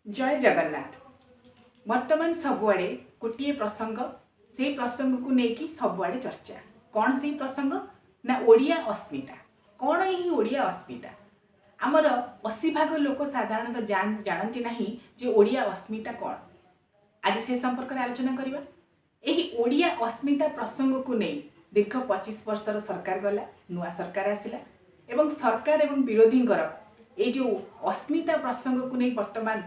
जय जगन्नाथ। वर्तमान सबुआड़े गोटे प्रसंग से प्रसंग को लेकिन सबुआड़े चर्चा कौन से प्रसंग ना ओडिया अस्मिता। कौन ही ओडिया अस्मिता आमर 80% लोक साधारणतः जानती नहीं जे ओडिया अस्मिता कौन। आज से संपर्क में आलोचना करवा। यही ओडिया अस्मिता प्रसंग को नहीं दीर्घ 25 वर्षर सरकार गला, नुआ सरकार आसिला एवं सरकार एवं विरोधी ये जो अस्मिता प्रसंग को नहीं वर्तमान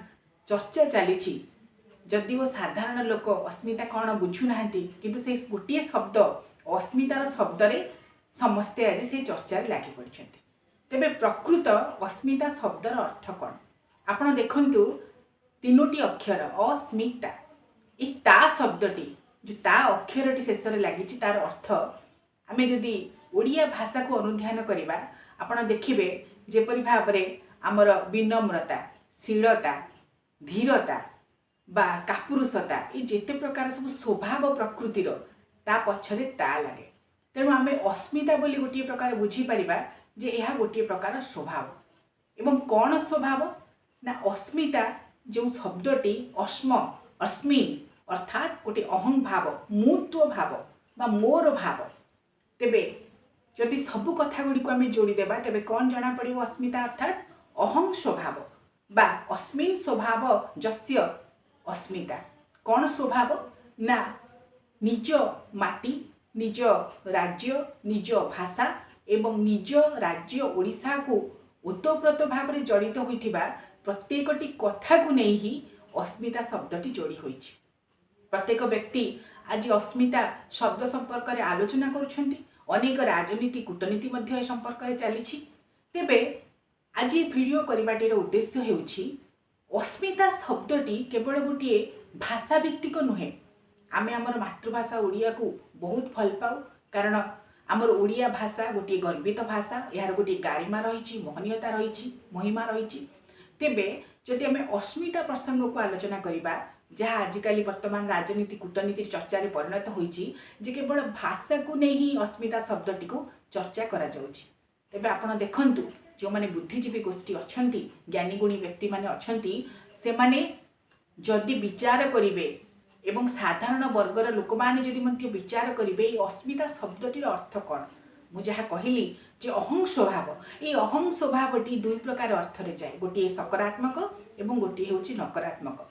चर्चा चली। जदिओ साधारण लोक अस्मिता कौन बुझुना किंतु से गोटे शब्द अस्मितार शब्द रे समस्ते आज से चर्चा लगी पड़ते। तेबे प्रकृत अस्मिता शब्दर अर्थ कौन आपण देखंतु तीनोटी अक्षर अस्मिता ये ता शब्दटी जो ता अक्षरटी शेष लगी तार अर्थ आमे जदि ओडिया भाषा को अनुध्यान करवा आपण देखिबे जेपरि भाव आमर विनम्रता, शीलता, धीरता बा कापुरुषता ये जेते प्रकार सब स्वभाव प्रकृतिर ता पछरे ता लगे। तेणु आमे अस्मिता बोली गोटे प्रकार बुझीपर जे यह गोटे प्रकार स्वभाव एवं कौन स्वभाव ना अस्मिता जो शब्दटी अस्म अस्मिन अर्थात गोटे अहं भाव मुत्व भाव बा मोर भाव। तेबे जदि सबु कथा गुड़ी को आम जोड़ीदेवा तेबे कौन जना पड़ो अस्मिता अर्थात अहं स्वभाव बा अस्मिन स्वभाव जस्य अस्मिता। कौन स्वभाव ना निज माटी, निज राज्य, निज भाषा एवं निज राज्य ओडिशा को ओतप्रोत भाव में जड़ित होइथिबा प्रत्येकटी कथा को नहीं ही अस्मिता शब्दटी जोड़ी होइछि। प्रत्येक व्यक्ति आज अस्मिता शब्द संपर्क में आलोचना करुछंती। अनेक राजनीति कूटनीति मध्य संपर्क में चली। तेबे आज वीडियो करवाटीर उद्देश्य हेउछि अस्मिता शब्दटी केवल गोटे भाषा भित्तिक नुहे। आमे आमर मातृभाषा ओडिया को बहुत भल पाऊ कारण आमर ओडिया भाषा गोटे गर्वित भाषा, यार गोटे गारिमा रही, मोहनीयता रही, महिमा रही। तेबे जदि आमे अस्मिता प्रसंग को आलोचना करवा जहाँ आजिकल वर्तमान राजनीति कूटनीति चर्चा रे परिणत होइछि जे केवल भाषा को नहीं अस्मिता शब्दटी को चर्चा करा जाउछि। तेबे आपण देखंतु जो माने बुद्धिजीवी गोष्ठी अछंती, ज्ञानी गुणी व्यक्ति माने अछंती, से माने जदि विचार करिवे एवं साधारण वर्गर लोक माने जदि मध्य विचार करिवे अस्मिता शब्दटीर अर्थ कौन मु जहाँ कहली जे अहं स्वभाव। ये अहं स्वभावटी दुई प्रकार अर्थ रे जाए, गोटे सकारात्मक एवं गोटे हेउछि नकारात्मक।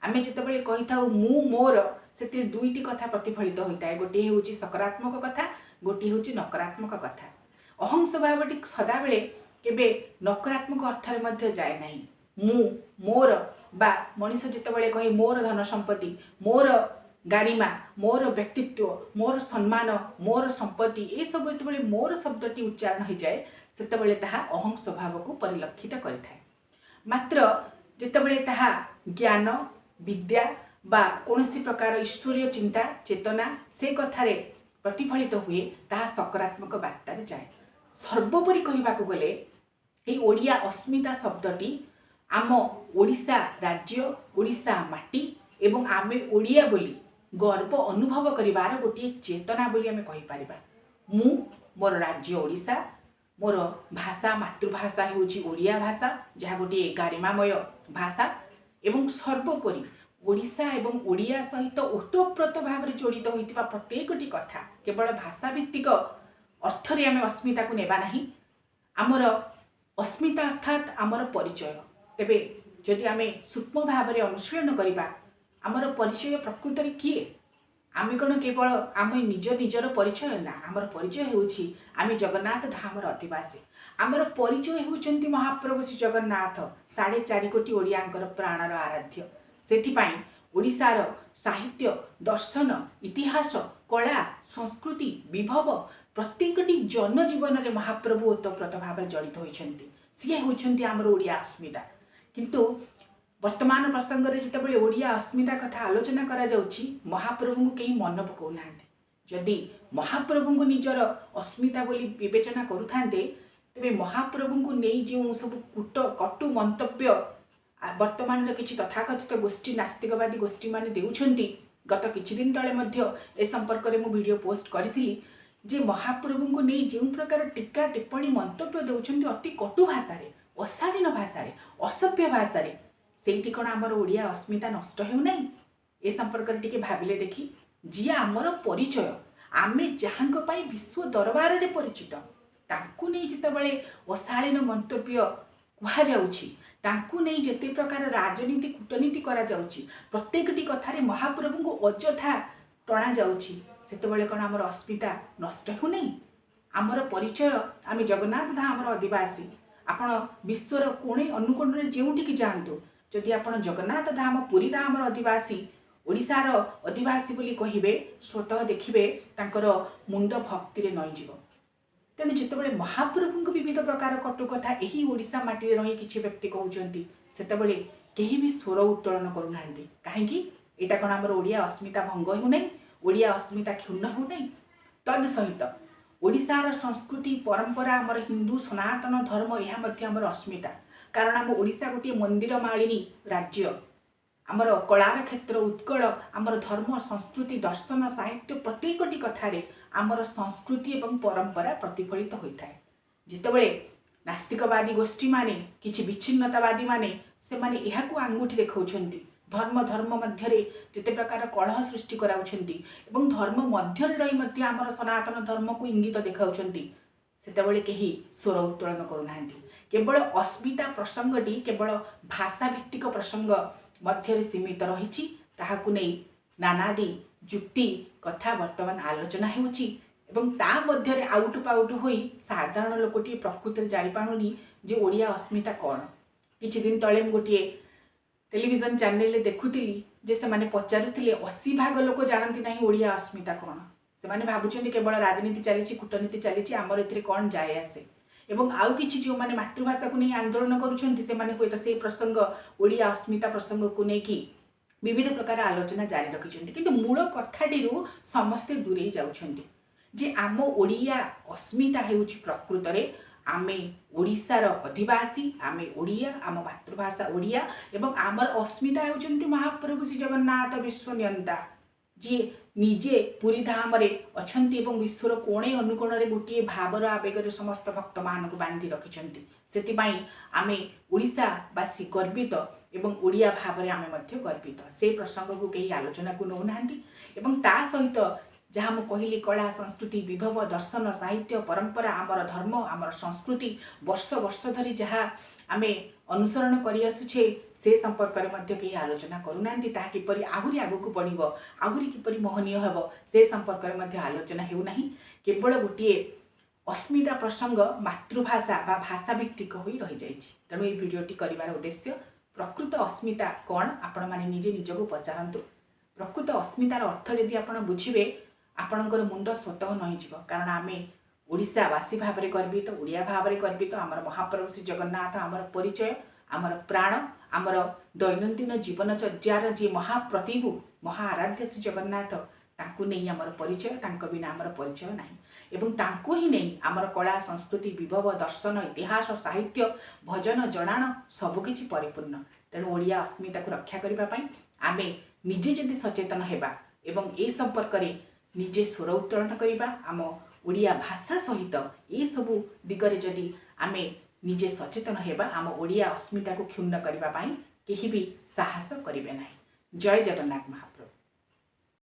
आमे जेतेबेले कहि थाउ मु मोर से दुईटी कथा प्रतिफलित होता है, गोटे हेउछि सकारात्मक कथा, गोटे हेउछि नकारात्मक कथा। अहं स्वभावटी सदाबेले केबे नकारात्मक अर्थ रे मध्य जाए नहीं। मु मोर बा मनीष जेतेबेले कहे मोर धन संपत्ति, मोर गारिमा, मोर व्यक्तित्व, मोर सम्मान, मोर संपत्ति ये सब जेतेबेले मोर शब्दटी उच्चारण हो जाए सेतेबेले ताहा अहं स्वभाव को परिलक्षित करिथाय। मात्र जेतेबेले ताहा ज्ञान विद्या बा कौनसी प्रकार ईश्वरीय चिंता चेतना से कथारे प्रतिफलित हुए ताहा सकारात्मक वार्ता रे जाए। सर्वोपरि कहबाकू गले ये ओडिया अस्मिता शब्दटी आम ओडिशा राज्य, ओडिशा माटी एवं आमे ओडिया बोली गर्व अनुभव करिवार गोटे चेतना बोली आमे कहि परिबा। मु मोर राज्य ओडिशा, मोर भाषा मातृभाषा हेउछि ओडिया भाषा जहाँ गोटे गारिमामय भाषा एवं सर्वोपरि ओडिशा एवं ओडिया सहित ओतप्रोत भाव में जड़ित होइतिबा प्रत्येकटी कथा केवल भाषा भित्तिक अर्थ रे आमे अस्मिता को नेबा नहीं। आमर अस्मिता अर्थात आमर परिचय। तेबे जदि आमे सूक्ष्म भाव में अनुशीलन करवा आमर परिचय प्रकृत रे किए आमे कौन केवल आम निजर परिचय ना, आमर परिचय हेउछि आमे जगन्नाथ धामर अधिवासी। आमर परिचय हेउचंती महाप्रभु श्री जगन्नाथ 4.5 कोटी ओडियांकर प्राणर आराध्य। सेथिपाई ओडिशार साहित्य, दर्शन, इतिहास, कला, संस्कृति, विभव प्रत्येकटी जनजीवन में महाप्रभु ओतप्रोत भाव जड़ित होइछंती। सी होइछंती आमर ओडिया अस्मिता। किंतु वर्तमान प्रसंग में जितेबाला ओडिया अस्मिता कथा आलोचना करा जाउछि महाप्रभु को कहीं मन पकाउ नाहांती। जदि महाप्रभु को निजर अस्मिता बोली विवेचना करुथांते तेबे महाप्रभु को नहीं जो सब कटु मंतव्य वर्तमान किसी तथाकथित गोष्ठी नास्तिकवादी गोष्ठी माने देउछंती। गत किछि दिन तले मध्य ए संपर्क में मु वीडियो पोस्ट करिथिली जे महाप्रभु को नहीं जो प्रकार टीका टिप्पणी मंतव्य देउछंती अति कटु भाषा रे, अशालीन भाषा रे, असभ्य भाषा रे ସେଇଠି କ'ଣ ଆମର ଓଡ଼ିଆ अस्मिता ନଷ୍ଟ ହେଉନାହିଁ? ଏ ସମ୍ପର୍କରେ ଟିକେ ଭାବିଲେ ଦେଖି। ଯିଏ ଆମର ପରିଚୟ, ଆମେ ଯାହାଙ୍କ ପାଇଁ ବିଶ୍ୱ ଦରବାରରେ ପରିଚିତ, ତାଙ୍କୁ ନେଇ ଯେତେବେଳେ ଅଶାଳୀନ ମନ୍ତବ୍ୟ କୁହାଯାଉଛି, ତାଙ୍କୁ ନେଇ ଯେତେ ପ୍ରକାର ରାଜନୀତି କୂଟନୀତି କରାଯାଉଛି, ପ୍ରତ୍ୟେକଟି କଥାରେ ମହାପ୍ରଭୁଙ୍କୁ ଅଯଥା ଟଣାଯାଉଛି, ସେତେବେଳେ କ'ଣ ଆମର अस्मिता ନଷ୍ଟ ହେଉନାହିଁ? ଆମର ପରିଚୟ, ଆମେ ଜଗନ୍ନାଥ ଧାମର ଅଧିବାସୀ। ଆପଣ ବିଶ୍ୱର କୋଣେ ଅନୁକୋଣରେ ଯେଉଁଠିକି ଯାଆନ୍ତୁ, ଯଦି ଆପଣ ଜଗନ୍ନାଥ ଧାମ ପୁରୀ ଧାମର ଅଧିବାସୀ, ଓଡ଼ିଶାର ଅଧିବାସୀ ବୋଲି କହିବେ, ସ୍ୱତଃ ଦେଖିବେ ତାଙ୍କର ମୁଣ୍ଡ ଭକ୍ତିରେ ନଇଁଯିବ। ତେଣୁ ଯେତେବେଳେ ମହାପ୍ରଭୁଙ୍କୁ ବିବିଧ ପ୍ରକାର କଟୁ କଥା ଏହି ଓଡ଼ିଶା ମାଟିରେ ରହି କିଛି ବ୍ୟକ୍ତି କହୁଛନ୍ତି, ସେତେବେଳେ କେହି ବି ସ୍ୱର ଉତ୍ତୋଳନ କରୁନାହାନ୍ତି। କାହିଁକି? ଏଇଟା କ'ଣ ଆମର ଓଡ଼ିଆ अस्मिता ଭଙ୍ଗ ହେଉନାହିଁ? ଓଡ଼ିଆ अस्मिता କ୍ଷୁଣ୍ଣ ହେଉନାହିଁ? ତଦ୍ ସହିତ ଓଡ଼ିଶାର ସଂସ୍କୃତି ପରମ୍ପରା, ଆମର ହିନ୍ଦୁ ସନାତନ ଧର୍ମ, ଏହା ମଧ୍ୟ ଆମର अस्मिता। କାରଣ ଆମ ଓଡ଼ିଶା ଗୋଟିଏ ମନ୍ଦିର ମାଳିନୀ ରାଜ୍ୟ। ଆମର କଳାର କ୍ଷେତ୍ର ଉତ୍କଳ, ଆମର ଧର୍ମ ସଂସ୍କୃତି ଦର୍ଶନ ସାହିତ୍ୟ ପ୍ରତ୍ୟେକଟି କଥାରେ ଆମର ସଂସ୍କୃତି ଏବଂ ପରମ୍ପରା ପ୍ରତିଫଳିତ ହୋଇଥାଏ। ଯେତେବେଳେ ନାସ୍ତିକବାଦୀ ଗୋଷ୍ଠୀମାନେ, କିଛି ବିଚ୍ଛିନ୍ନତାବାଦୀମାନେ, ସେମାନେ ଏହାକୁ ଆଙ୍ଗୁଠି ଦେଖାଉଛନ୍ତି, ଧର୍ମ ଧର୍ମ ମଧ୍ୟରେ ଯେତେ ପ୍ରକାର କଳହ ସୃଷ୍ଟି କରାଉଛନ୍ତି ଏବଂ ଧର୍ମ ମଧ୍ୟରେ ରହି ମଧ୍ୟ ଆମର ସନାତନ ଧର୍ମକୁ ଇଙ୍ଗିତ ଦେଖାଉଛନ୍ତି, ସେତେବେଳେ କେହି ସ୍ୱର ଉତ୍ତୋଳନ କରୁନାହାନ୍ତି। କେବଳ अस्मिता ପ୍ରସଙ୍ଗଟି କେବଳ ଭାଷାଭିତ୍ତିକ ପ୍ରସଙ୍ଗ ମଧ୍ୟରେ ସୀମିତ ରହିଛି। ତାହାକୁ ନେଇ ନାନାଦି ଯୁକ୍ତି କଥା ବର୍ତ୍ତମାନ ଆଲୋଚନା ହେଉଛି ଏବଂ ତା ମଧ୍ୟରେ ଆଉଟୁ ପାଉଟୁ ହୋଇ ସାଧାରଣ ଲୋକଟିଏ ପ୍ରକୃତରେ ଜାଣିପାରୁନି ଯେ ଓଡ଼ିଆ अस्मिता କ'ଣ। କିଛି ଦିନ ତଳେ ମୁଁ ଗୋଟିଏ टेलीविजन चैनल देखुली जे से पचारुले 80% लोक जानती ना ओडिया अस्मिता कौन। से भावुं केवल राजनीति चली कूटनीति चली आमर ए कौन जाए आसे एवं आउ कि जो मैंने मातृभाषा को नहीं आंदोलन कर से प्रसंग ओडिया अस्मिता प्रसंग को लेकिन विविध प्रकार आलोचना जारी रखिंट कि मूल कथाटी समस्ते दूरे जाउछंती जे आम ओडिया अस्मिता हेउछि प्रकृत रे आमे ओडिशार अधिवासी, आमे ओडिया, आम मातृभाषा ओडिया एवं आमर अस्मिता हेउछंती महाप्रभु श्री जगन्नाथ विश्वनियंता जी निजे पुरी धाम रे अछंती एवं विश्वर कोणे अनुकोण रे गोटे भावर आवेग रे समस्त भक्त मानक बांधी रखिंट। सेति पई आमे ओडिशावासी गर्वित एवं ओडिया भाव रे आमे मध्य गर्वित। से प्रसंग को कहीं आलोचना को नौ नांती एवं ता सहित जहाँ मु कहली कला संस्कृति विभव दर्शन साहित्य परंपरा आमर धर्म आमर संस्कृति वर्ष वर्ष धरी जहाँ आमे अनुसरण करि आसुछे से संपर्क में मध्य कहीं आलोचना करूना किपरि आहुरी आगक बढ़िबो आहुरी किपरि मोहनीय हेबो से संपर्क में मध्य आलोचना हेउ नाही। केवल गोटे अस्मिता प्रसंग मातृभाषा बा भाषा भित्तिक होई रही जाइछि। तेणु ये भिडियोटी करिवार उद्देश्य प्रकृत अस्मिता कौन आपण माने निजे निजको पचारंतु। प्रकृत अस्मितार अर्थ यदि आपण बुझिबे आपणकर मुंड स्वतः नई जीव। कारण आमे ओडिशावासी भाव में गर्वित ओडिया भाव में गर्वित आमर महाप्रभु श्री जगन्नाथ आमर परिचय आमर प्राण आमर दैनंदिन जीवनचर्यार जी महाप्रतिभु महाआराध्य श्री जगन्नाथ तांकु नहीं आमर परिचय तांको बिना आमर परिचय नहीं एवं तांकु ही नहीं आमर कला संस्कृति विभव दर्शन इतिहास साहित्य भजन जनाण सबकिछि परिपूर्ण। तेणु ओडिया अस्मिता को रक्षा करने आमे निजे जदि सचेतन हेबा एवं ए संपर्क में निजे स्वर उत्तोलन करवा आम ओडिया भाषा सहित ये सबू दिगरे जदि आमे निजे सचेतन हेबा आम ओडिया अस्मिता को क्षुण्ण करने केही भी साहस करिवे नाही। जय जगन्नाथ महाप्रभु।